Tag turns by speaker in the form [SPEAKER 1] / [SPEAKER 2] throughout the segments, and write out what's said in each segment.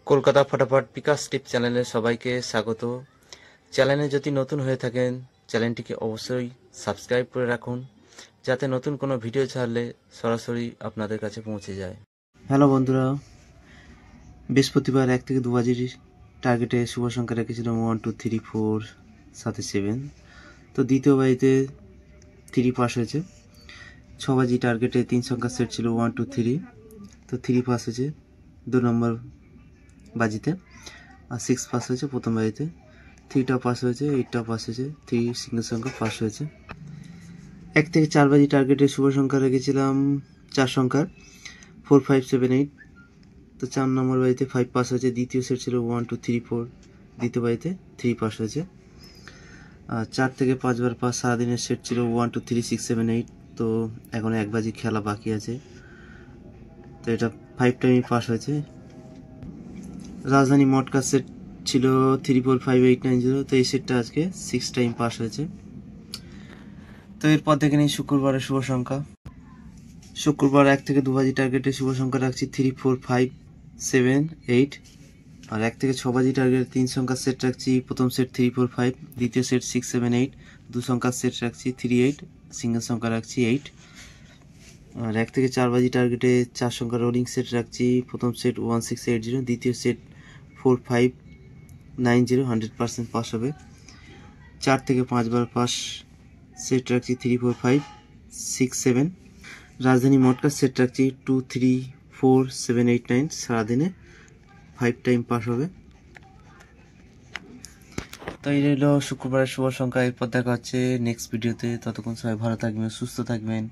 [SPEAKER 1] কলকাতা ফটাফট বিকাশ টিপ চ্যানেলে সবাইকে স্বাগত। চ্যানেলে যদি নতুন হয়ে থাকেন চ্যানেলটিকে অবশ্যই সাবস্ক্রাইব করে রাখুন, যাতে নতুন কোনো ভিডিও ছাড়লে সরাসরি আপনাদের কাছে পৌঁছে যায়।
[SPEAKER 2] হ্যালো বন্ধুরা, বৃহস্পতিবার 1 থেকে 2 বাজির টার্গেটে শুভ সংখ্যা রেখেছিলাম 1 2 3 4 সাথে 7। তো দ্বিতীয় বাজিতে 3 পাস হয়েছে। 6 বাজি টার্গেটে 3 সংখ্যার সেট ছিল 1 2 3, তো 3 পাস হয়েছে 2 নম্বর বাজিতে, আর 6 পাস হয়েছে প্রথম বাজিতে। 3টা পাস হয়েছে, 8টা পাস হয়েছে, 3 সিঙ্গেল সংখ্যা পাস হয়েছে। 1 থেকে 4 বাজি টার্গেটে শুভ সংখ্যা রেখেছিলাম 4 সংখ্যার 4 5 7 8, তো 4 নম্বর বাড়িতে 5 পাস হয়েছে। দ্বিতীয় সেট ছিল 1 2 3 4, দ্বিতীয় বাড়িতে 3 পাস হয়েছে। আর 4 থেকে 5 বার পাস সারাদিনের সেট ছিল 1 2 3 6 7 8, তো এখন 1 বাজি খেলা বাকি আছে, তো এটা 5 টাইমই পাস হয়েছে। রাজধানী মটকা সেট ছিল 3 4 5 8 9 0, তো এই সেটটা আজকে 6 টাইম পাস হয়েছে। তো এরপর দেখে নিই শুক্রবারের শুভ সংখ্যা। শুক্রবার 1 থেকে 2 বাজি টার্গেটে শুভ সংখ্যা রাখছি 3 4 5 7 8, আর 1 থেকে 6 বাজি টার্গেটে 3 সংখ্যার সেট রাখছি। প্রথম সেট 3 4 5, দ্বিতীয় সেট 6 7 8, 2 সংখ্যার সেট রাখছি 3 8, সিঙ্গেল সংখ্যা রাখছি 8। আর 1 থেকে 4 বাজি টার্গেটে 4 সংখ্যার রোলিং সেট রাখছি। প্রথম সেট 1 6 8 0, দ্বিতীয় সেট 4 5 9 0, 100% পাস হবে। 4 থেকে 5 বার পাস সেট রাখছি 3 4 5 6 7। রাজধানী মটকা সেট রাখছি 2 3 4 7 8 9, সারাদিনে 5 টাইম পাস হবে। তো এই রইল শুক্রবারের শুভ সংখ্যা। এরপর দেখা হচ্ছে নেক্সট ভিডিওতে। ততক্ষণ সবাই ভালো থাকবেন, সুস্থ থাকবেন,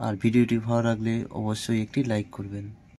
[SPEAKER 2] আর ভিডিওটি ভালো লাগলে অবশ্যই একটি লাইক করবেন।